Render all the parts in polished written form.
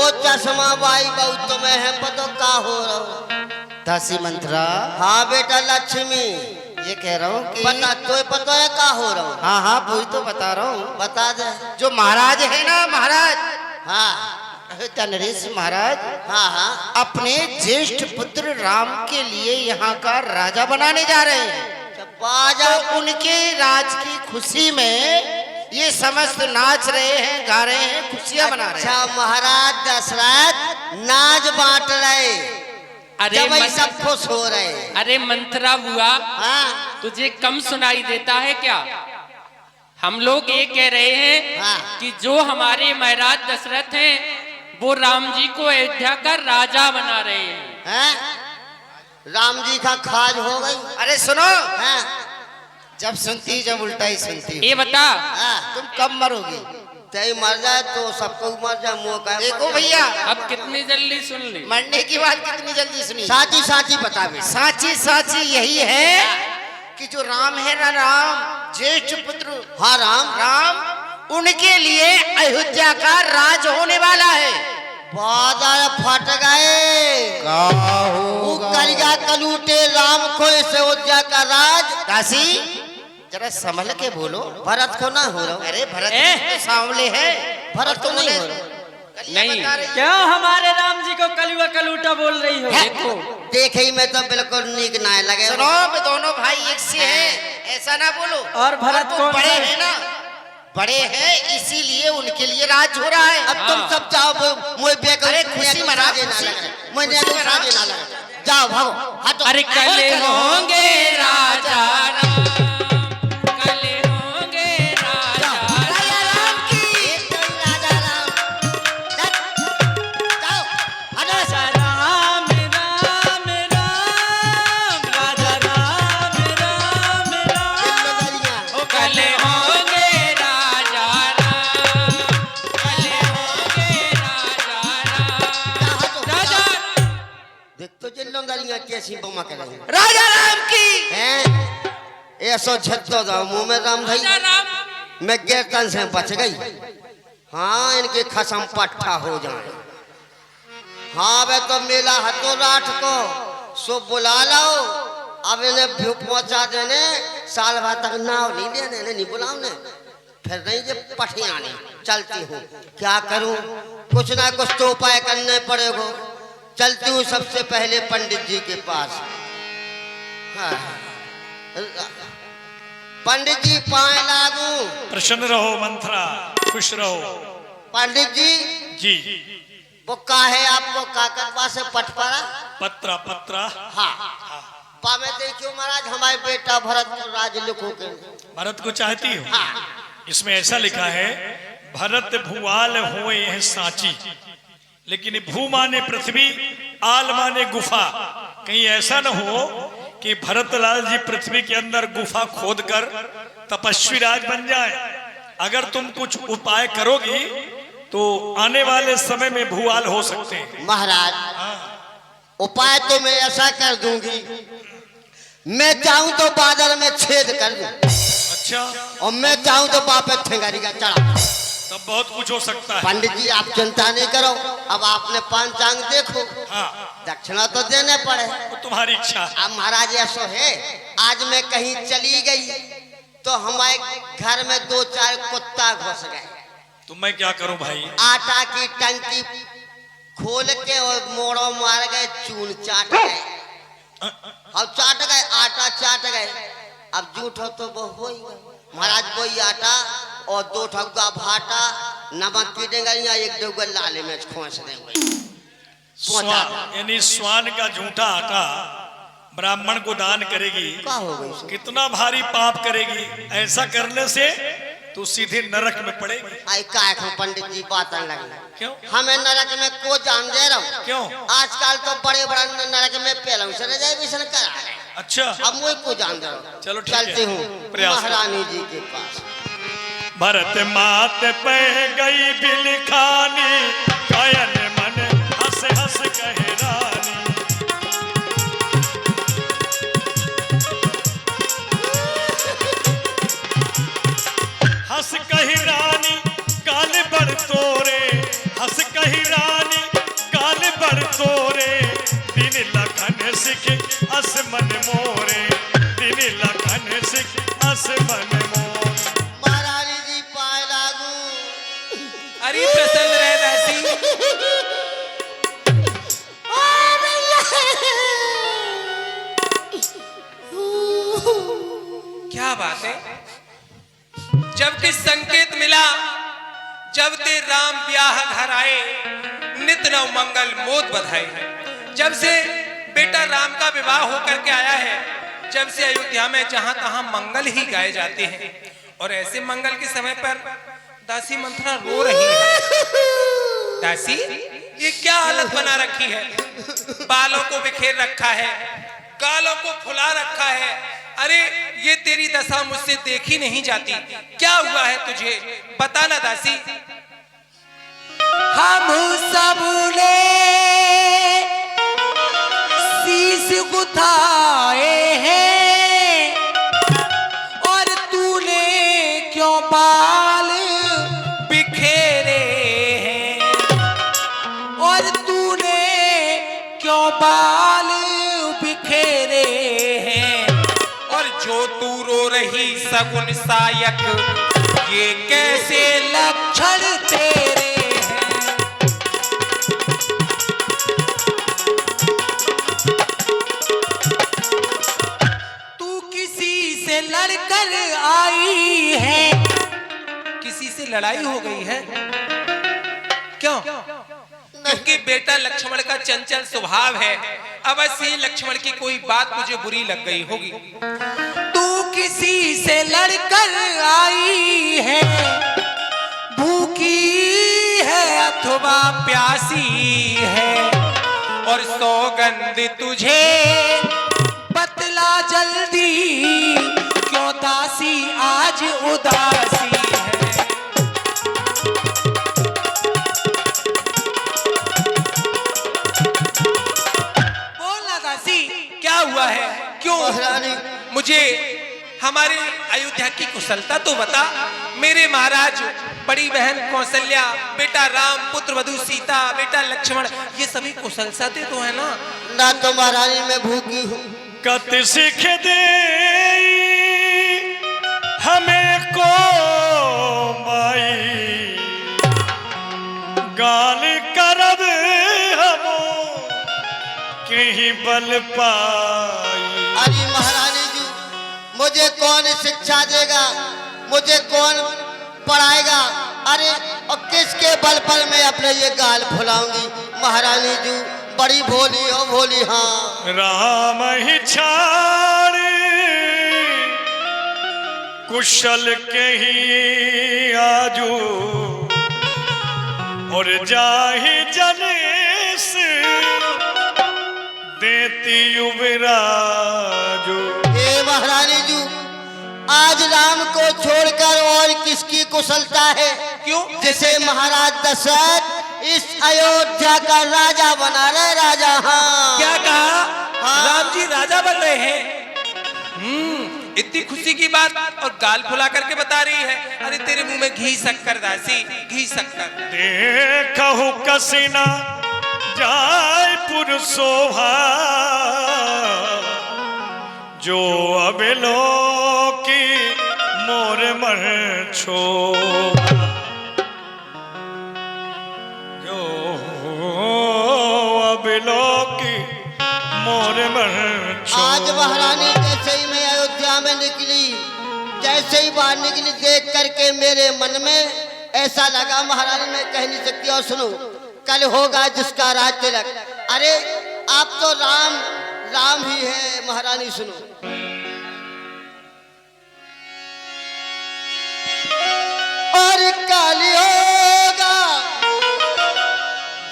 वो चश्मा बाई बहुत तुम्हें है पतो का हो रहा हो दासी मंत्रा। हाँ बेटा लक्ष्मी ये कह रहा हूँ कि बता तो पता है का हो रहा हूँ। हाँ हाँ वही तो बता रहा हूँ। बता दे। जो महाराज है ना महाराज, हाँ नरेश महाराज, हाँ हाँ अपने ज्येष्ठ पुत्र राम के लिए यहाँ का राजा बनाने जा रहे हैं। बाजा तो उनके राज की खुशी में ये समस्त नाच रहे हैं, गा रहे हैं, खुशियाँ मना रहे हैं। अच्छा महाराज दशरथ नाच बांट रहे। अरे जब सब खुश हो रहे। अरे मंत्रा हुआ, हाँ तुझे कम सुनाई देता है क्या? हम लोग ये कह रहे हैं हाँ। कि जो हमारे महाराज दशरथ हैं वो राम जी को अयोध्या का राजा बना रहे हैं। हैं? राम जी का खाज हो गई। अरे सुनो, हैं? जब सुनती जब उल्टा ही सुनती हो। ये बता, हाँ। तुम कब मरोगी? तय मर जाए तो सबको मर जाए मुँह का देखो भैया, अब कितनी जल्दी सुन ली। मरने की बात कितनी जल्दी सुनी। साची साची बता बेटा। साची साची यही है कि जो राम है ना, राम ज्येष्ठ पुत्र हाँ राम राम, उनके लिए अयोध्या का राज होने वाला है। बाजार फट गए। वो कलिया कलूटे राम को इस अयोध्या का राज। दासी जरा संभल के बोलो। भरत को ना हो रहा। अरे भरत ए? तो सांवले है। भरत को नहीं हो रहा। नहीं। क्यों हमारे राम जी को कलुआ कलूटा बोल रही हो? देखो देखे ही में तो बिल्कुल नीक ना लगे। सुनो, वे दोनों भाई एक से हैं, ऐसा ना बोलो। और भरत वो कौन बड़े है? हैं ना, बड़े हैं, इसीलिए उनके लिए राज हो रहा है। अब तुम सब जाओ मुझे बेकर अरे खुशी मना, मुझे खुशी मना। साजे ना लगे। जाओ भागो हटो। अरे कल होंगे राजा राम, कल होंगे राजा राजा राम की राजा राम। जाओ हटो। राम राम राम, राजा राम राम राम। ओ कल होंगे राजा राम, कल होंगे राजा राम। देख तो जिल्लों गलियां कैसी बमा कर रही हैं। राजा राम की। हैं? ऐसो झत्तो जाओ मुंह में राम भाई। राजा राम। मैं गिरतन से बच गई। हाँ इनके खसम पट्टा हो जाए। हाँ वे तो मेला हतो रात को सो बुला लाओ। अब इन्हें भूख पहुंचा देने साल भर तक नाव नहीं लेने नहीं बुलाओ ने फिर नहीं जे पठियानी चलती हूँ। क्या करूँ कुछ ना कुछ तो उपाय करने पड़ेगा। चलती हूँ सबसे पहले पंडित जी के पास। हाँ। पंडित जी पाए लागू। प्रसन्न रहो मंत्रा, खुश रहो। पंडित जी जी वो का है आपको काकरवा से पटपरा। पत्रा पत्रा। हाँ पा में देखियो महाराज हमारे बेटा भरत को राज लिखो के। भरत को चाहती हो? हाँ इसमें ऐसा लिखा है, भरत भुआल हुए हैं सांची, लेकिन भू माने पृथ्वी, आल माने गुफा। कहीं ऐसा न हो कि भरतलाल जी पृथ्वी के अंदर गुफा खोदकर तपस्वी राज बन जाए। अगर तुम कुछ उपाय करोगी तो आने वाले समय में भूआल हो सकते हैं। महाराज उपाय तो मैं ऐसा कर दूंगी, मैं चाहूं तो बादल में छेद कर दूं अच्छा, और मैं चाहूं तो बापे ठेंगारी का चढ़ा। तब बहुत कुछ हो सकता है। पंडित जी आप चिंता नहीं करो। अब आपने पंचांग देखो, हाँ, दक्षिणा तो देने पड़े। वो तुम्हारी इच्छा। अब महाराज ऐसो है आज मैं कहीं चली गई तो हमारे घर में 2-4 कुत्ता घुस गए। तो मैं क्या करूं भाई? आटा की टंकी खोल के और मोड़ो मार गए, चून चाट गए। अब चाट गए, आटा चाट गए। अब जूठो तो वो हो ही गए। महाराज वही आटा और 2 ठग्गा भाटा नमक की डेंगरिया 1-2 लाल मिर्च खोस देंगे। स्वान यानी स्वान का झूठा आटा ब्राह्मण को दान करेगी, क्या हो गई? कितना भारी पाप करेगी। ऐसा करने से तू सीधे नरक में पड़ेगी। आई काय को पंडित जी बात लगे। क्यों? हमें नरक में को जान दे रहा हूँ। क्यों? आजकल तो बड़े बड़ा नरक में पहले से रिजर्वेशन करा रहे। अच्छा, अब मुझे को जान दे रहा हूँ। चलो ठीक है। चलती हूँ प्रयास करो। महारानी जी के पास। भरत मात पे गई बिलखानी, कायन मन हंस हंस कहे रानी। हंस कही रानी गाल बड़ तोरे, हंस कही रानी दासी। क्या बात है? जबकि संकेत मिला, जब ते राम ब्याह घर आए, नित नव मंगल मोद बधाई। जब से बेटा राम का विवाह होकर के आया है, जब से अयोध्या में जहां तहां मंगल ही गाए जाते हैं, और ऐसे मंगल के समय पर दासी मंथरा रो रही है। दासी, ये क्या हालत बना रखी है? बालों को बिखेर रखा है, गालों को फुला रखा है। अरे ये तेरी दशा मुझसे देखी नहीं जाती। क्या हुआ है तुझे? बता ना दासी। हम सब ने शीश गुथाए हैं, और तूने क्यों बाल बिखेरे हैं, और तूने क्यों बाल बिखेरे हैं, और जो तू रो रही सगुन सायक, ये कैसे लक्षण तेरे हैं। तू किसी से लड़कर आई है। किसी से लड़ाई हो गई है? क्यों? क्योंकि बेटा लक्ष्मण का चंचल स्वभाव है, अवश्य ही लक्ष्मण की कोई बात मुझे बुरी लग गई होगी। तू किसी से लड़कर आई है, भूखी है अथवा प्यासी है, और सौगंध तुझे बतला जल्दी, क्यों दासी आज उदासी है। बोलना दासी, क्या हुआ है? क्यों? महारानी मुझे हमारे अयोध्या की कुशलता तो बता। मेरे महाराज, बड़ी बहन कौशल्या, बेटा राम, पुत्र वधु सीता, बेटा लक्ष्मण, ये सभी कुशलता तो है ना? ना तो महारानी मैं भूखी हूँ। कत सिख दे हमें को माई, गाल करब हमो कहीं बल पाई। अरे महारानी जी, मुझे कौन शिक्षा देगा, मुझे कौन पढ़ाएगा? अरे और किसके बल पर मैं अपने ये गाल फुलाऊंगी? महारानी जी बड़ी भोली हो भोली। हाँ, राम ही छाड़ कुशल के ही आजू, और जाहि जनेस देती युवराजू। हे महारानी जी, आज राम को छोड़कर और किसकी कुशलता है? क्यों? जिसे महाराज दशरथ इस अयोध्या का राजा बना रहे। राजा, हाँ। क्या कहा? हाँ। राम जी राजा बन रहे हैं? इतनी खुशी की बात, और गाल फुला करके बता रही है। अरे तेरे मुंह में घी शक्कर दासी, घी शक्कर। देखहु कसिना जाय पुर शोभा, जो अबिलो की मोर मर छोभा, जो अबिलो की मोर मर छोभा। आज महारानी जैसे ही मैं अयोध्या में निकली, जैसे ही बाहर निकली, देख करके मेरे मन में ऐसा लगा, महारानी मैं कह नहीं सकती। और सुनो, कल होगा जिसका राज तिलक। अरे आप तो राम राम ही है। महारानी सुनो, और कल होगा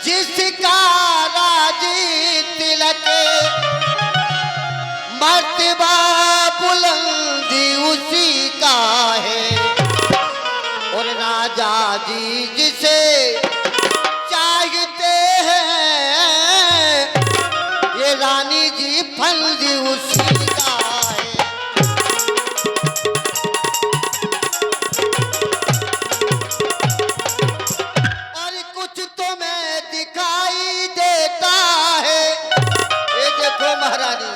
जिसका राज तिलक, मर्तबा बुलंदी उसी का है, और राजा जी जिसे चाहते हैं, ये रानी जी फंदी उसी का है। और कुछ तो मैं दिखाई देता है, ये देखो महारानी,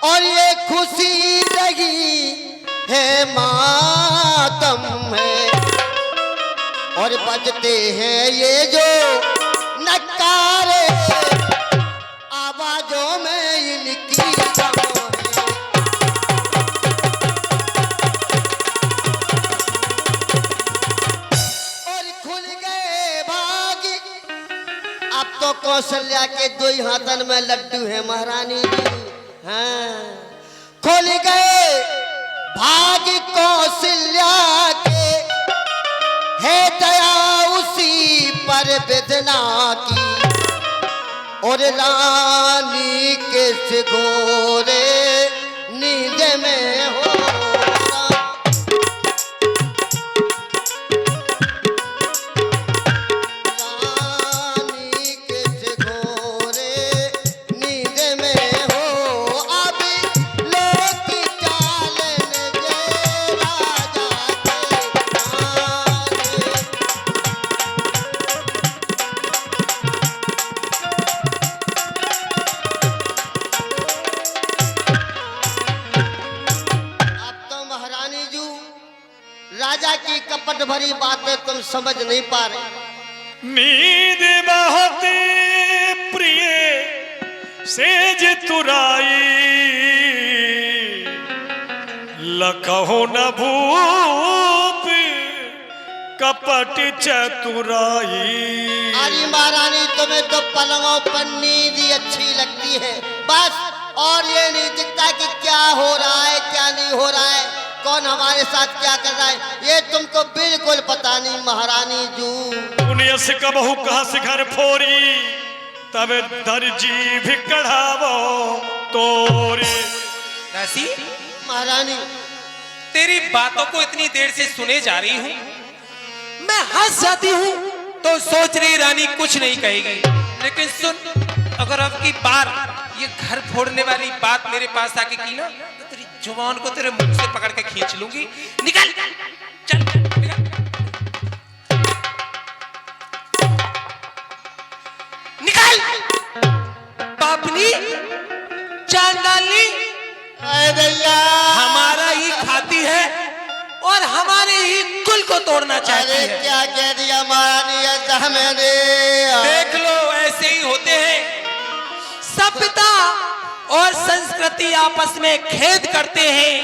और ये खुशी लगी है मातम है, और बजते हैं ये जो अब तो कौशल्या के दो ही हाथन में लड्डू है महारानी जी। हाँ खोल गए भाग कौशल्या के, है दया उसी पर वेदना की, और रानी के सिगोरे नींद में हो। राजा की कपट भरी बातें तुम समझ नहीं पा रहे। नींद बहुत प्रिय सेज तुराई, लखो न भूप कपट चतुराई। अरे महारानी तुम्हें तो पलंगों पर नींद ही अच्छी लगती है बस, और ये नहीं दिखता कि क्या हो रहा है क्या नहीं हो रहा है, कौन हमारे साथ क्या कर रहा है, ये तुमको बिल्कुल पता नहीं महारानी जू। पुण्य से कबहू कहा से घर फोरी, तब दर्जी भी कढ़ावो तोरी। दासी महारानी तेरी बातों को इतनी देर से सुने जा रही हूँ, मैं हंस जाती हूँ तो सोच रही रानी कुछ नहीं कहेगी, लेकिन सुन, अगर अब की बार ये घर फोड़ने वाली बात मेरे पास आके की ना, तो तेरी जुबान को तेरे मुंह से पकड़ के खींच लूंगी। निकल चल निकल। निकल पापनी चांडाली, हमारा ही खाती है और हमारे ही कुल को तोड़ना चाहती अरे है। क्या कह दिया महारानी ऐसा मैंने? देख लो ऐसे ही होते हैं, सभ्यता और संस्कृति आपस में खेद करते हैं,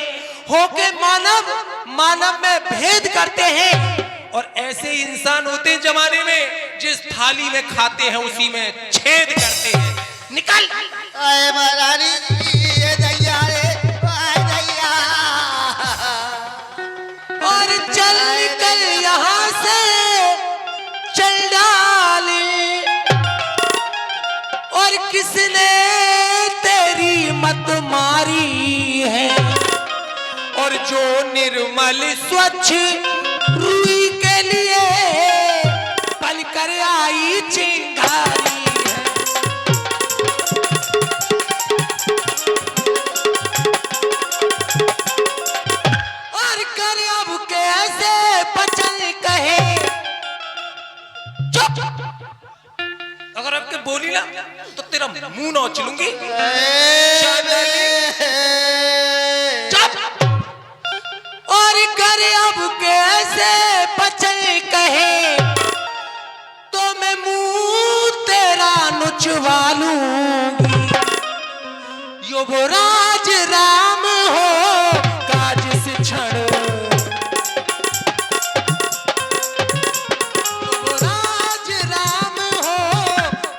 होके मानव मानव में भेद करते हैं, और ऐसे ही इंसान होते हैं जमाने में जिस थाली में खाते हैं उसी में छेद करते हैं। निकल। अरे महारानी ये दैया रे, दैया। और चल निकल यहाँ से, चल डाली, और किसने तेरी मत मारी है, और जो निर्मल स्वच्छ रूई के लिए पल कर आई चिंगारी है। और कर अब कैसे बचन कहे, चुप, अगर अब के बोली ना तो तेरा मुंह नोच लूंगी। चुप। और कर अब कैसे बचन कहे, तो मैं मुंह तेरा नुचवा लूंगी। युवराज राम हो काज से छड़, युवराज राम हो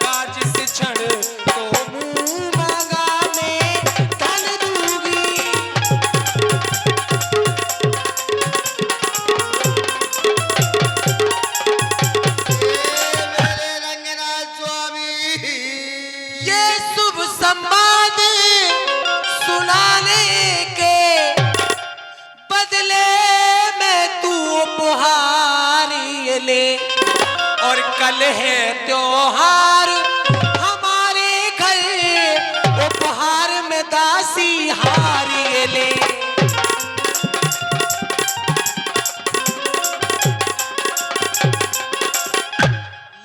काज से छड़, तो मुंह मांगा में तन दूंगी। मेरे रंगनाथ स्वामी, ये शुभ संवाद सुनाने के बदले में तू उपहार ये ले, और कल है त्योहार हमारे घर, उपहार में दासी हार ये ले।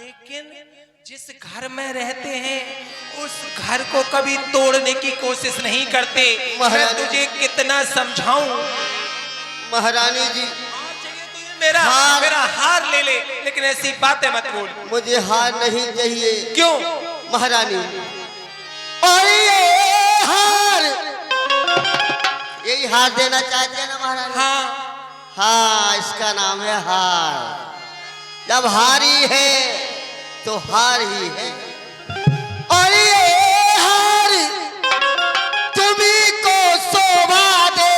लेकिन जिस घर में रहते हैं उस घर को कभी तोड़ने की कोशिश नहीं करते। मैं महारानी। तुझे कितना समझाऊं, महारानी जी मेरा हार। मेरा हार ले ले, लेकिन ऐसी बातें मत बोल। मुझे हार नहीं चाहिए क्यों? महारानी। और ये हार, यही हार देना चाहते हैं ना महारानी? हाँ, हाँ इसका नाम है हार। जब हारी है तो हार ही है। और ये हार तुम्ही को शोभा दे,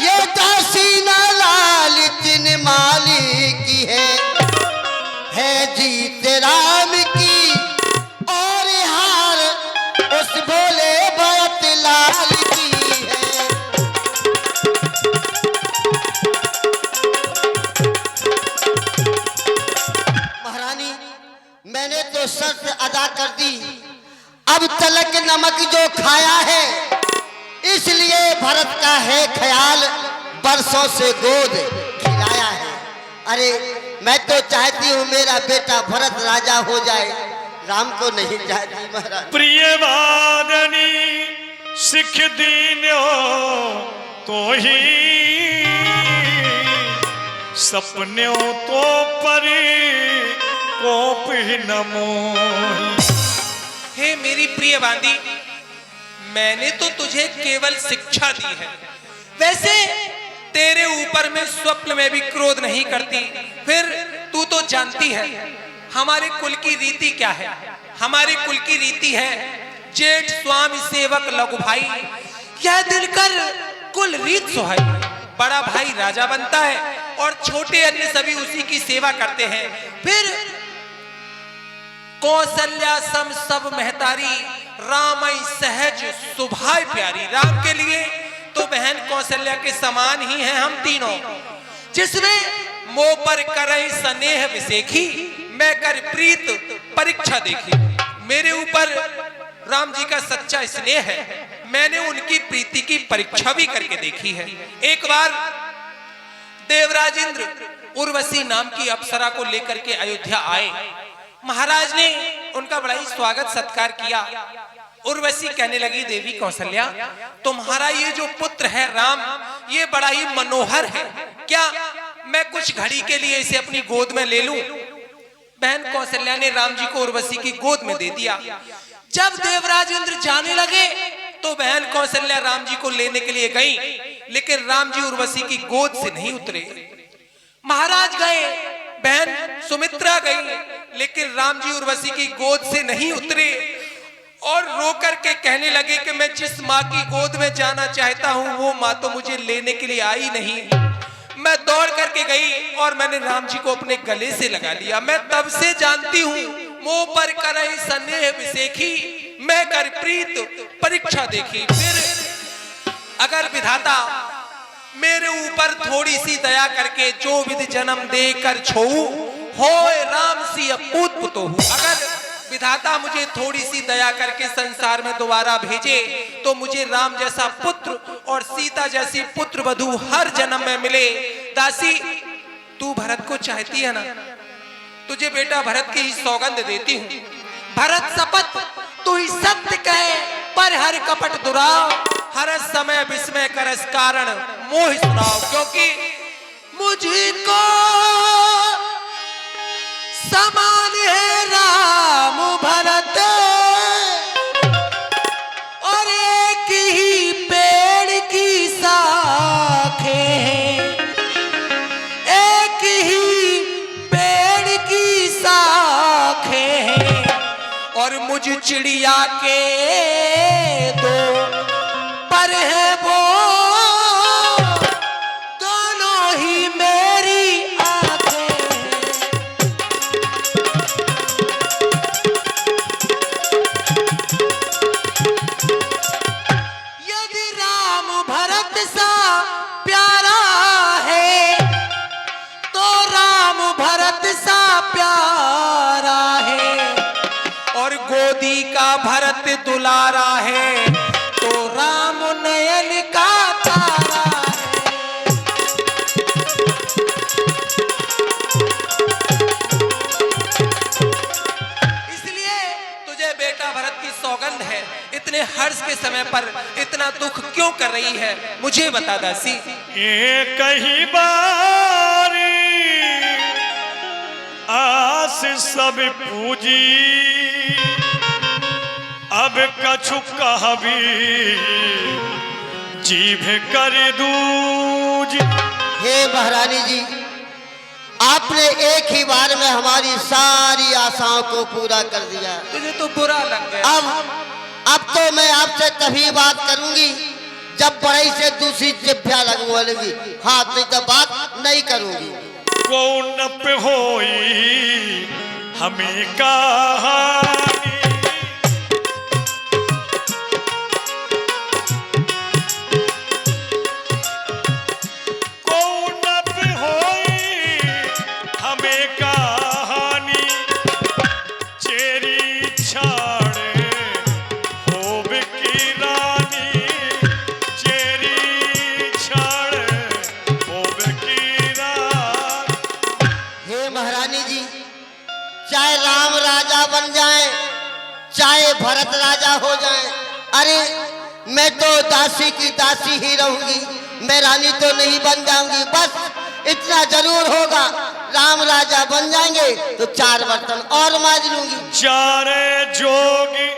ये दासी न लालच माली की है जीत राम की। और हार उस भोले भरत लाल की है। महारानी, मैंने तो शर्त अदा कर दी, अब तलक नमक जो खाया है, इसलिए भरत का है ख्याल, बरसों से गोद खिलाया है। अरे मैं तो चाहती हूँ मेरा बेटा भरत राजा हो जाए, राम को नहीं चाहती महाराज। प्रिय वादनी सिख दीन्यो तो ही सपन्यों तो परी कोप ही नमो। हे मेरी प्रिय बांदी, मैंने तो तुझे केवल शिक्षा दी है, वैसे तेरे ऊपर मैं स्वप्न में भी क्रोध नहीं करती। फिर तू तो जानती है हमारे कुल की रीति क्या है। हमारे कुल की रीति है जेठ स्वामी सेवक लघु भाई, यह दिलकर कुल रीत सुहाई। बड़ा भाई राजा बनता है और छोटे अन्य सभी उसी की सेवा करते हैं। फिर कौशल्या सम सब महतारी, रामई सहज सुभाय प्यारी। राम के लिए तो बहन कौशल्या के समान ही हैं हम तीनों, जिसमें मोह पर करई स्नेह विसेखी, मैं कर प्रीत परीक्षा देखी। मेरे ऊपर राम जी का सच्चा स्नेह है, मैंने उनकी प्रीति की परीक्षा भी करके देखी है। एक बार देवराज इंद्र उर्वशी नाम की अप्सरा को लेकर के अयोध्या आए। महाराज ने उनका बड़ा ही स्वागत सत्कार किया। उर्वशी कहने लगी, देवी कौशल्या, तुम्हारा ये जो पुत्र है राम, ये बड़ा ही मनोहर है, क्या मैं कुछ घड़ी के लिए इसे अपनी गोद में ले लूं? बहन कौशल्या ने राम जी को उर्वशी की गोद में दे दिया। जब देवराज इंद्र जाने लगे तो बहन कौशल्या राम जी को लेने के लिए गई, लेकिन राम जी उर्वशी की गोद से नहीं उतरे। महाराज गए, बहन सुमित्रा गई, लेकिन राम जी उर्वशी की गोद से नहीं उतरे और रो करके कहने लगे कि मैं जिस माँ की गोद में जाना चाहता हूँ वो माँ तो मुझे लेने के लिए आई नहीं। मैं दौड़ करके गई और मैंने राम जी को अपने गले से लगा लिया। मैं तब से जानती हूँ मोह पर करई स्नेह विसेखी, मैं कर प्रीत परीक्षा देखी। फिर अगर विधाता मेरे ऊपर थोड़ी सी दया करके जो विधि जन्म दे कर छोऊ, होए राम सी अपूत पुतोहू। अगर विधाता मुझे थोड़ी सी दया करके संसार में दोबारा भेजे तो मुझे राम जैसा पुत्र और सीता जैसी पुत्र वधू हर जन्म में मिले। दासी, तू भरत को चाहती है ना? तुझे बेटा भरत की ही सौगंध देती हूँ। भरत शपथ तू ही सत्य कहे, पर हर कपट दुराव, हर समय विस्मय करस कारण मोह सुनाओ। क्योंकि मुझको समान है राम भरत, और एक ही पेड़ की शाखे हैं, एक ही पेड़ की शाखे हैं, और मुझ चिड़िया के दो पर है वो, दोनों ही मेरी आंखें हैं। यदि राम भरत सा प्यारा है तो राम भरत सा प्यारा है, और गोदी का भरत दुलारा है तो राम नयन का तारा है। इसलिए तुझे बेटा भरत की सौगंध है। इतने हर्ष के समय पर इतना दुख क्यों कर रही है, मुझे बता दासी। एक ही बारी आस सब पूजी, अब कछु कहबी जीभ कर दूज। हे महारानी जी, आपने एक ही बार में हमारी सारी आशाओं को पूरा कर दिया। तुझे तो बुरा लग गया। अब तो मैं आपसे तभी बात करूंगी जब बड़ई से दूसरी जिभ्या लगवा लगी, हाथ नहीं तो बात नहीं करूंगी। कौन पे होई हमें कहानी, कौन पे होई हमें कहानी, चेरी छाड़े होब की रानी, चेरी छाड़े होब की रानी। हे महारानी जी, चाहे राम राजा बन जाए चाहे भरत राजा हो जाए, अरे मैं तो दासी की दासी ही रहूंगी, मैं रानी तो नहीं बन जाऊंगी। बस इतना जरूर होगा, राम राजा बन जाएंगे तो 4 बर्तन और मांज लूंगी। चारे जोगी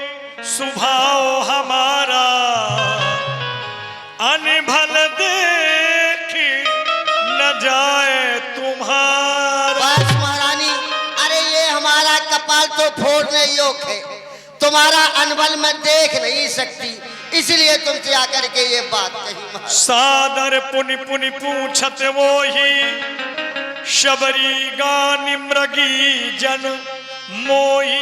सुभाव हमारा, अनभल देखी न जाए तुम्हारा। बस महारानी, अरे ये हमारा कपाल तो फोड़ने योग्य है, तुम्हारा अनबल मैं देख नहीं सकती, इसलिए तुमसे आकर के ये बात कही। महाराज सादर पुनि पुनि पूछत वो ही, शबरी गानी मृगी जन मोही।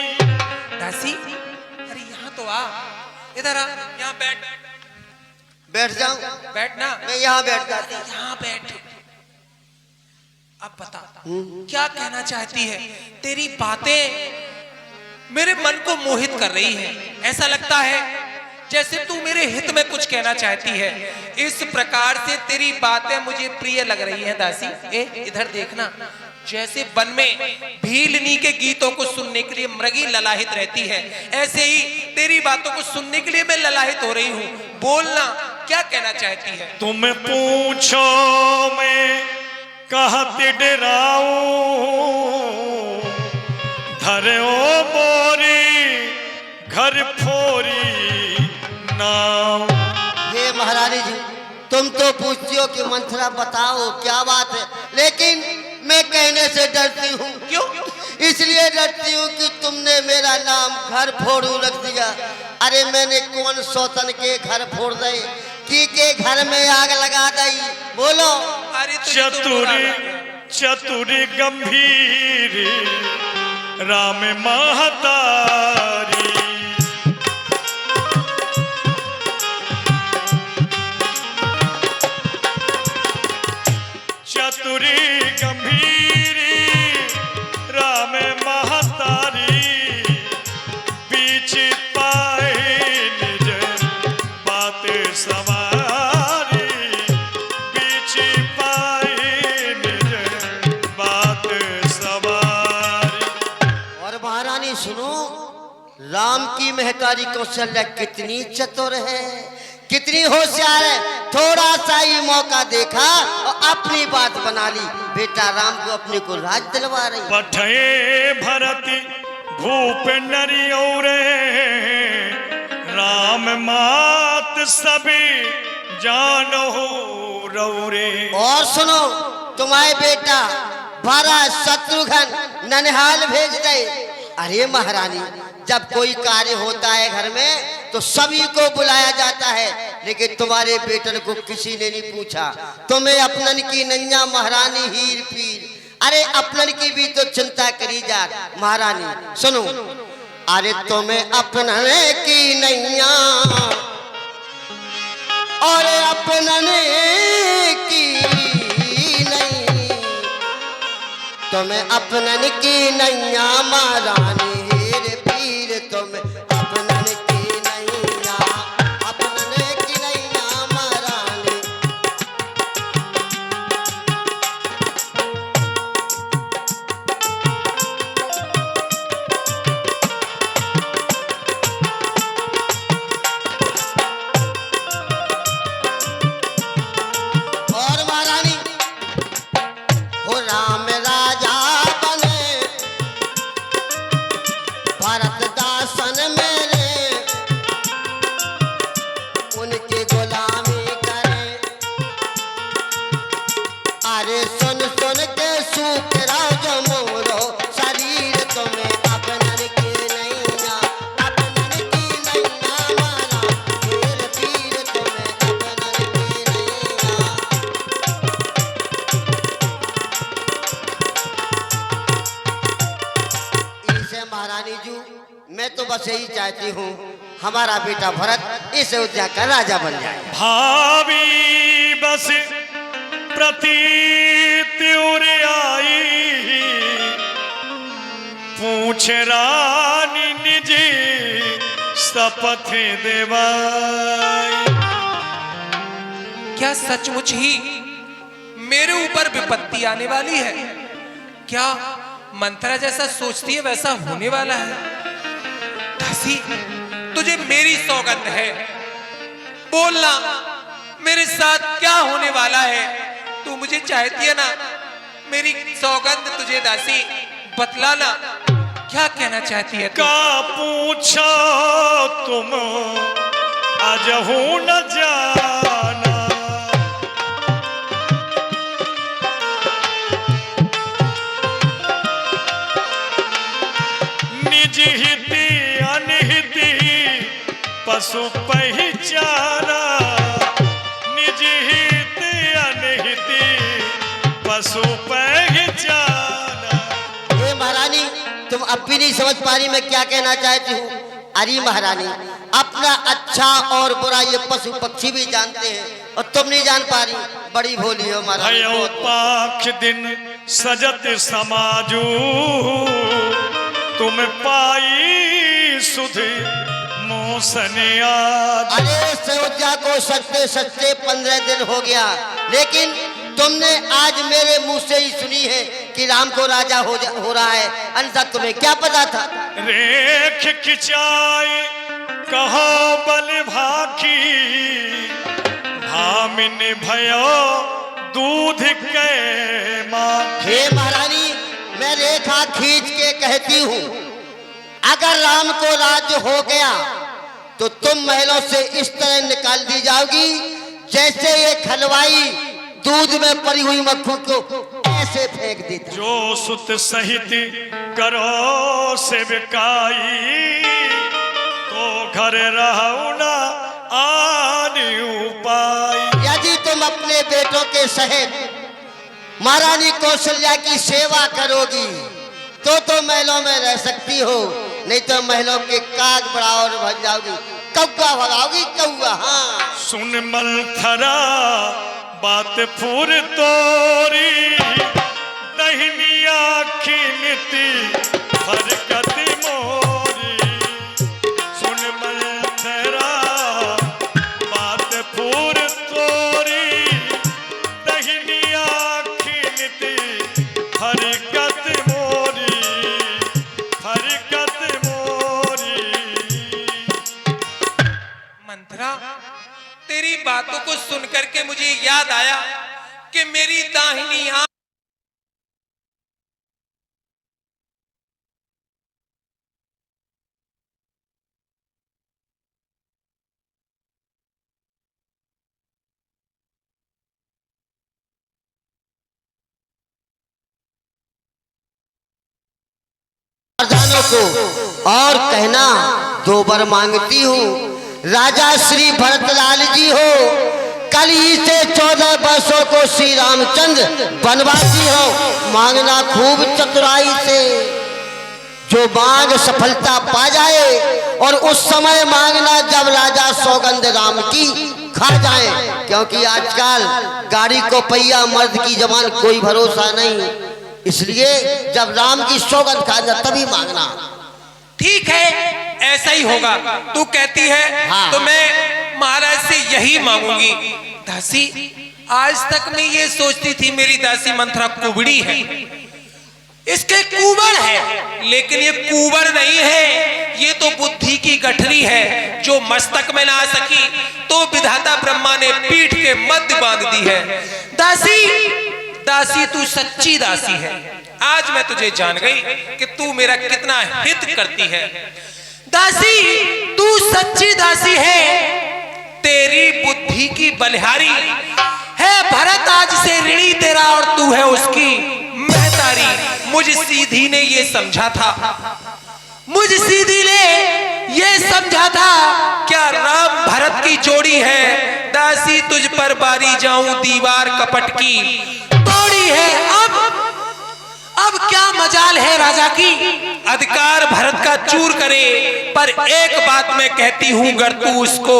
दासी, अरे यहाँ तो आ, इधर आ, यहाँ बैठ। बैठ जाऊं? बैठ ना। मैं यहाँ बैठ जाती। यहाँ बैठ। अब बता क्या कहना चाहती है? तेरी बातें मेरे मन को मोहित कर रही हैं। ऐसा लगता है जैसे तू मेरे हित में कुछ कहना चाहती है। इस प्रकार से तेरी बातें मुझे प्रिय लग रही हैं दासी। इधर देखना, जैसे वन में भीलनी के गीतों को सुनने के लिए मृगी ललाहित रहती है, ऐसे ही तेरी बातों को सुनने के लिए मैं ललाहित हो रही हूँ। बोलना, क्या कहना चाहती है? तुम पूछो मैं कहते डराऊं, धरो मोरी घर फोरी नाम। हे महारानी जी, तुम तो पूछती हो कि मंथरा बताओ क्या बात है, लेकिन मैं कहने से डरती हूँ। क्यों? इसलिए डरती हूँ कि तुमने मेरा नाम घर फोड़ू रख दिया। अरे मैंने कौन सौतन के घर फोड़ दे कि के घर में आग लगा दी? बोलो। अरे तुझे तो बुरा चतुरी लग गया। चतुरी गंभीर राम महतारी, चतुरी गंभीरी राम महतारी, बीच पाए निज बात सवारी, बीच पाए निज बात सवारी। और महारानी सुनो, राम की महतारी कौशल्या कितनी चतुर है, कितनी होशियार है। थोड़ा सा ही मौका देखा और अपनी बात बना ली। बेटा राम को अपने को राज दिलवा रही। पठये भरती भूप नरी और राम मात सभी जानो रौरे। और सुनो, तुम्हारे बेटा भरत शत्रुघ्न ननिहाल भेज दे। अरे महारानी, जब कोई कार्य होता है घर में तो सभी को बुलाया जाता है, लेकिन तुम्हारे बेटन को किसी ने नहीं पूछा। तुम्हें अपनन की नैया महारानी हीर पीर, अरे अपनन की भी तो चिंता करी जा। महारानी सुनो, अरे तुम्हें अपनन की नैया और अपनन की नहीं, तुम्हें अपनन की नैया महारानी हीर पीर, तुम्हें अपनन की नैया, अपनन की नैया महारानी। और महारानी हो राम राजा बने, भरत दासन मेरे, उनकी गुलामी करे। अरे सुन सुन के सूख वैसे महारानी जी मैं तो बस यही चाहती हूँ हमारा बेटा भरत इस अयोध्या का राजा बन जाए। भावी बस प्रतीत उर आई, पूछ रानी निज शपथ देवाई। क्या सचमुच ही मेरे ऊपर विपत्ति आने वाली है? क्या मंत्रा जैसा सोचती है वैसा होने वाला है? दासी तुझे मेरी सौगंध है, बोलना मेरे साथ क्या होने वाला है? तू मुझे चाहती है ना? मेरी सौगंध तुझे दासी बतलाना, क्या कहना चाहती है? का पूछो तुम अजहू न जाना, निज हिति अनहिति पशु पहचाना, निज हित अनहिति पशु पहचाना। ये महारानी तुम अब भी नहीं समझ पा रही मैं क्या कहना चाहती हूँ? अरे महारानी अपना अच्छा और बुरा ये पशु पक्षी भी जानते हैं और तुम नहीं जान पा रही, बड़ी भोली हो महारानी। भयो पाख दिन सजत समाजू, तुम पाई सुध मोसन आज। अरे अयोध्या को सच्चे सच्चे 15 दिन हो गया, लेकिन तुमने आज मेरे मुंह से ही सुनी है कि राम को राजा हो रहा है, अन्यथा तुम्हें क्या पता था? रेख खिंचाई कहो बल भाखी, भामिन भयो दूध के माखी। हे महारानी मैं रेखा खींच के कहती हूँ, अगर राम को राज्य हो गया तो तुम महलों से इस तरह निकाल दी जाओगी जैसे एक हलवाई दूध में पड़ी हुई मक्खन को ऐसे फेंक देता। जो सुत सहित करो सेवकाई, तो घर रहो न आन उपाय। यदि तुम अपने बेटों के सहित महारानी कौशल्या की सेवा करोगी तो महलों में रह सकती हो, नहीं तो महलों के काग बढ़ाओ भज जाओगी, कौवा भगाओगी कौवा। हाँ सुन मलथरा बात फूर तोरी, दहिनी आँखी नीति हरकत मोरी। सुन मलथरा बात फूर तोरी, दहिनी आँखी नीति हरकत मोरी, हरकत मोरी। मंत्रा तेरी बातों को सुनकर के मुझे याद आया कि मेरी दाहिनी आंख प्रधानों को और कहना दो बर मांगती हूँ, राजा श्री भरतलाल जी हो, कल ही से 14 वर्षों को श्री रामचंद्र बनवासी हो, मांगना खूब चतुराई से, जो मांग सफलता पा जाए, और उस समय मांगना जब राजा सौगंध राम की खा जाए, क्योंकि आजकल गाड़ी को पहिया मर्द की जबान कोई भरोसा नहीं, इसलिए जब राम की सौगंध खाना तभी मांगना। ठीक है ऐसा ही होगा, तू कहती है हाँ। तो मैं महाराज से यही मांगूंगी। दासी आज तक मैं ये सोचती थी मेरी दासी मंत्रा कुबड़ी है, इसके कुंवर है, लेकिन ये कुंवर नहीं है, ये तो बुद्धि की गठरी है जो मस्तक में ना आ सकी तो विधाता ब्रह्मा ने पीठ के मध्य बांध दी है। दासी दासी तू सच्ची दासी है, आज मैं तुझे जान गई कि तू मेरा कितना हित करती है। दासी तू सच्ची दासी है, तेरी बुद्धि की बलिहारी है। भरत आज से ऋणी तेरा और तू है उसकी महतारी। मुझ सीधी ने ये समझा था, मुझ सीधी ने ये समझा था क्या राम भरत की जोड़ी है। दासी तुझ पर बारी जाऊं दीवार कपट की तोड़ी है। अब क्या मजाल है राजा की, अधिकार भरत का चूर करे, पर एक बात मैं कहती हूँ अगर तू उसको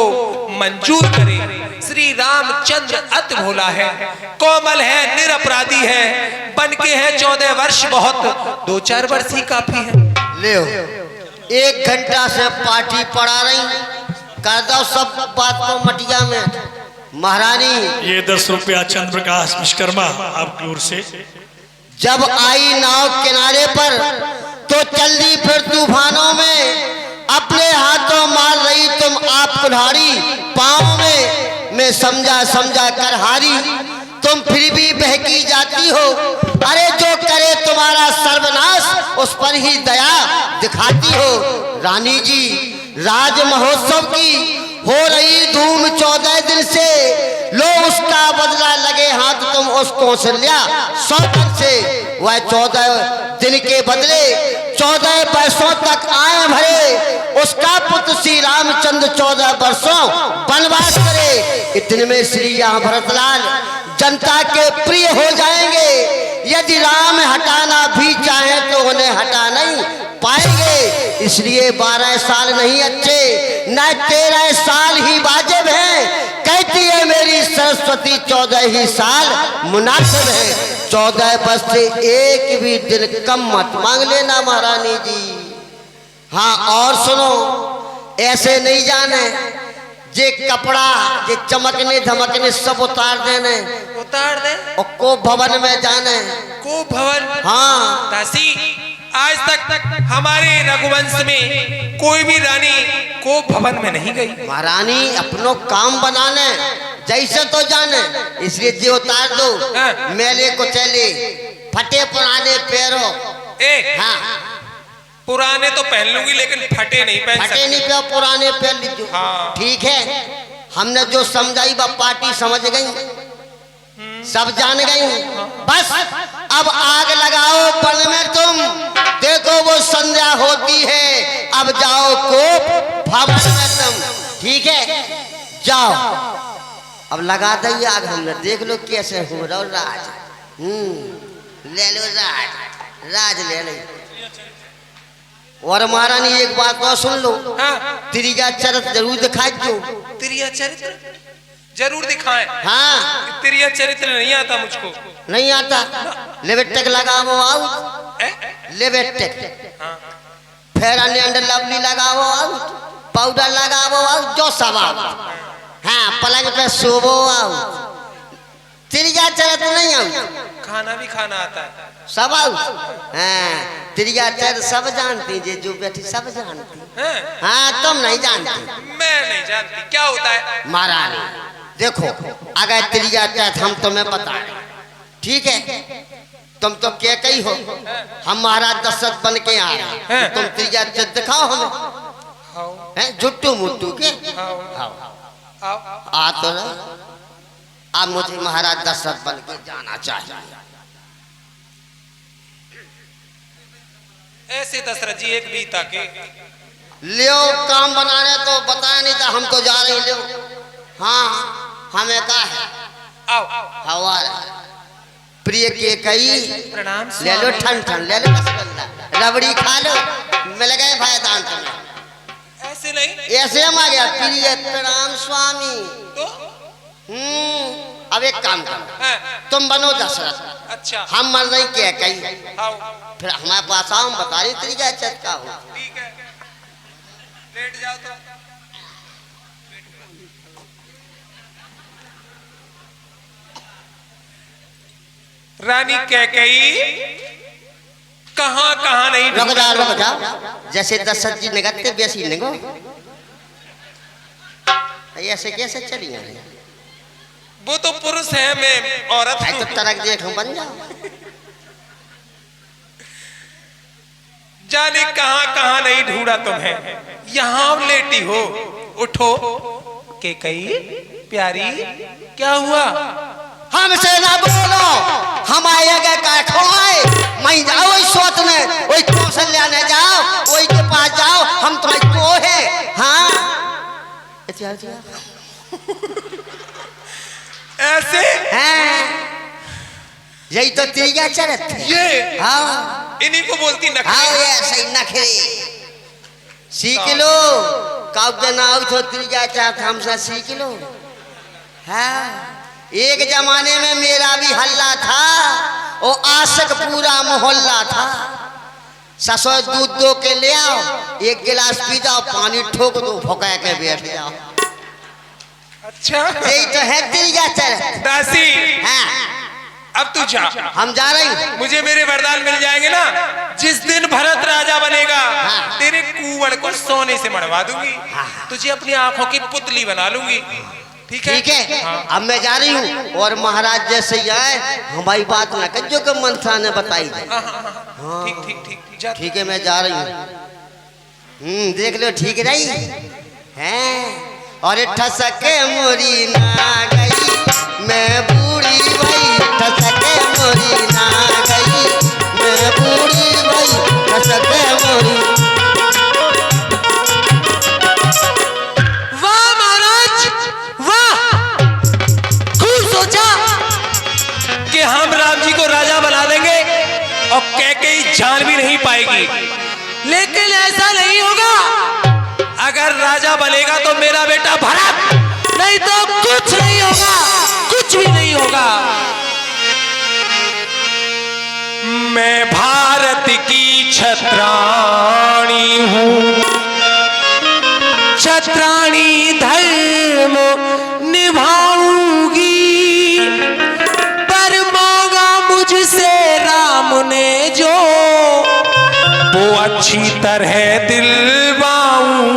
मंजूर करे। श्री रामचंद्र अति भोला है, कोमल है, निरपराधी है, बन के है 14 वर्ष बहुत, 2-4 वर्ष ही काफी है। ले 1 घंटा से पार्टी पड़ा रही, कर दो सब बात को मटिया में। महारानी ये 10 रुपया चंद्र प्रकाश विश्वकर्मा आपकी ओर से। जब आई नाव किनारे पर तो चल दी फिर तूफानों में, अपने हाथों मार रही तुम आप कुल्हाड़ी पाँव में, मैं समझा समझा कर हारी, तुम फिर भी बहकी जाती हो। अरे जो करे तुम्हारा सर्वनाश उस पर ही दया दिखाती हो। रानी जी राज महोत्सव की हो रही धूम 14 दिन से, लो उसका बदला लगे हाथ तुम उस कौशल्या 100 दिन से। वह 14 दिन के बदले 14 वर्षों तक आए भरे, उसका पुत्र श्री रामचंद्र 14 वर्षों वनवास करे। इतने में श्री यहाँ भरतलाल जनता के प्रिय हो जाएंगे। यदि राम हटाना भी चाहे तो उन्हें हटा नहीं पाएंगे। इसलिए 12 साल नहीं अच्छे, न 13 साल ही वाजिब हैं। कहती है मेरी सरस्वती 14 ही साल मुनासिब है। 14 वर्ष से एक भी दिन कम मत मांग लेना महारानी जी। हाँ और सुनो, ऐसे नहीं जाने जे कपड़ा जे चमकने धमकने सब उतार देने, उतार दे और को भवन में जाने। को भवन? हाँ दासी, आज तक हमारे रघुवंश में कोई भी रानी को भवन में नहीं गई। महारानी अपनो काम बनाने जैसे तो जाने, इसलिए जी उतार दो। हाँ। मेले को चले फटे पुराने पैरों। हाँ पुराने तो पहन लूंगी लेकिन फटे नहीं पहन फटे सकती। नहीं पे पुराने पहन लीजिए। हाँ। ठीक है, हमने जो समझाई वह पार्टी समझ गई, सब जान गई। बस अब आग लगाओ बन में तुम, देखो वो संध्या होती है। अब जाओ कोप भवन में तुम, ठीक है जाओ। अब लगा दी आग हमने, देख लो कैसे हो रहा राज। ले लो राज, राज ले लो। और महारानी एक बात और सुन लो। हाँ। त्रिया चरित्र जरूर दिखाई दो। त्रिया चरित्र जरूर दिखाएं। हाँ त्रिया चरित्र नहीं आता मुझको। नहीं आता? लिपस्टिक लगाओ out, lipstick. Fair and lovely लगाओ आउट, पाउडर लगाओ आउट, जो सब आउट। हाँ पलंग पे सोवो आउट। त्रिया चरित्र नहीं आउट। खाना भी खाना आता है सब आउट। हाँ त्रिया चरित्र सब जानती, जे जो बैठी सब जानती। हैं? हाँ तुम नहीं जानती। मैं नहीं जानती क्या होता है। महारानी देखो, अगर त्रिया चरित्र हम तुम्हें बता रहे, ठीक है? तुम तो क्या कही हो, हम महाराज दशरथ बन के आ रहे हैं, तुम त्रिया चरित्र दिखाओ हमें। हैं झुट्टू मुट्टू के आ तो रहे। अब मुझे महाराज दशरथ बन के जाना चाहिए। ऐसे दशरथ जी एक बीता के लियो काम बनाने तो बताया नहीं था, हम तो जा रहे लियो। हाँ हमें कहा है आओ हवार प्रिय के कई प्रणाम ले लो, ठन ठन ले लो, रसगुल्ला रबड़ी खा लो, मिल गए भाई दांत में। ऐसे नहीं, ऐसे हम आ गया प्रिय प्रणाम स्वामी। तो अब एक काम करो, है। तुम बनो दशरथ, अच्छा हम मर नहीं क्या कही, आओ फिर हमारे पास आओ, हम बता रही तरीका चत का हो। ठीक है, लेट जाओ तो। रानी कैकेयी कहाँ कहाँ नहीं रुक ढूंढा जाओ तो। रुक जाओ, जैसे दशरथ जी निगत्ते वैसी निगो। ऐसे कैसे चली हैं? वो तो पुरुष है, मैं औरत तो हूँ। तरक देख हम बन जाओ। जाने कहाँ कहाँ नहीं ढूंढा तुम्हें, यहाँ लेटी हो। उठो कैकेयी प्यारी, क्या हुआ? हमसे ना बोलो, हम आएगा का खोए, मैं जाओ वही सोचने, वही कौशल्या ने जाओ, वही के पास जाओ, हम तो को है। हाँ ऐसे हैं यही तो त्रिया चरत है। ये हाँ इन्हीं को बोलती हाँ नखरे। ये सही नखरे सीख लो काउ जना आउ तो त्रिया चरत हमसे सीख लो। हाँ एक जमाने में मेरा भी हल्ला था वो आशिक पूरा मोहल्ला था। ससुर दूध दो के ले आओ एक गिलास पी जाओ पानी ठोक दो फुका के बैठ जाओ। अच्छा यही तो है त्रिया चरत। दासी हाँ अब तू जा, हम जा रहे हैं। मुझे मेरे वरदान मिल जाएंगे ना। जिस दिन भरत राजा बनेगा हाँ। तेरे कुंवर को सोने से मढ़वा दूंगी, तुझे अपनी आंखों की पुतली बना लूंगी। ठीक है ठीक है हाँ। अब मैं जा रही हूँ और महाराज जैसे ही आए हमारी बात ना कर जो कि मंत्रा ने बताई थी। हाँ। ठीक ठीक ठीक जा। ठीक है मैं जा रही हूँ। देख लो ठीक रही हैं और ठसके मोरी ना गई मैं बूढ़ी भाई ठसके मोरी ना गई मैं बूढ़ी भाई ठसके मोरी। वाह महाराज वाह, खूब सोचा कि हम राम जी को राजा बना देंगे और कैकेयी जान भी नहीं पाएगी, लेकिन ऐसा नहीं होगा। अगर राजा बनेगा तो मेरा बेटा भरत, नहीं तो कुछ नहीं होगा, कुछ भी नहीं होगा। मैं भारत की छत्राणी हूँ, छत्राणी धर्म निभाऊंगी, पर मांगा मुझसे राम ने जो वो अच्छी तरह दिलवाऊंगी।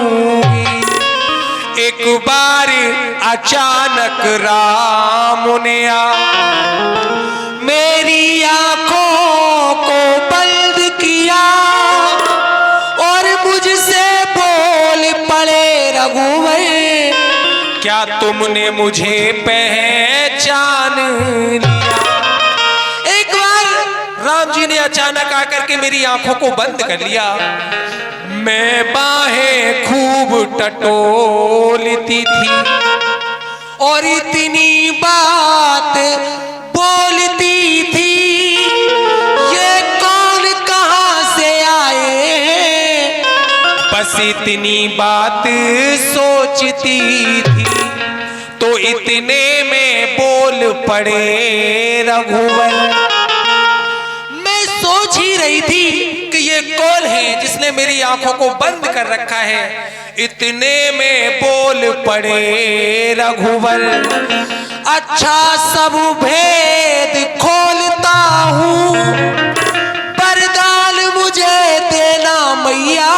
एक बार अचानक राम ने मेरी आंखों को बंद किया और मुझसे बोल पड़े रघुवर, क्या तुमने मुझे पहचान लिया? एक बार राम जी ने अचानक आकर के मेरी आंखों को बंद कर लिया। मैं बाहें खूब टटोलती थी और इतनी बात बोलती थी, ये कौन कहां से आए हैं, बस इतनी बात सोचती थी। तो इतने में बोल पड़े रघुवर। मैं सोच ही रही थी कि ये कौन है जिसने मेरी आंखों को बंद कर रखा है। इतने में बोल पड़े रघुवर, अच्छा सब भेद खोलता हूँ, वरदान मुझे देना मैया,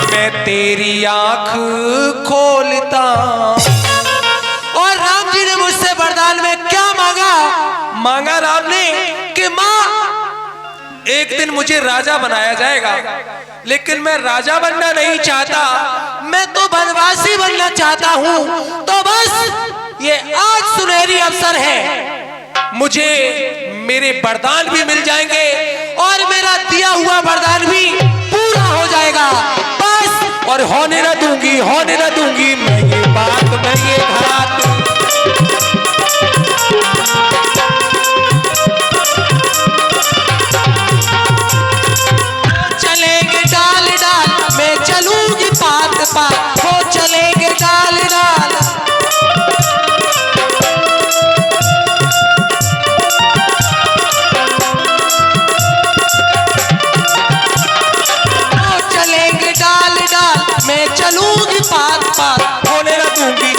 मैं तेरी आंख खोलता। और राम जी ने मुझसे वरदान में क्या मांगा? मांगा राम ने कि माँ एक दिन मुझे राजा बनाया जाएगा, लेकिन मैं राजा बनना नहीं चाहता, मैं तो वनवासी बनना चाहता हूँ। तो बस ये आज सुनहरी अवसर है, मुझे मेरे वरदान भी मिल जाएंगे और मेरा दिया हुआ वरदान भी पूरा हो जाएगा। बस और होने न दूंगी मैं ये बात, मैं ये घात। चलेंगे डाल डाल मैं चलूंगी पात पात, हो चलेंगे डाल डाल। हो चलेंगे डाल डाल मैं चलूंगी पात पात, होने न दूंगी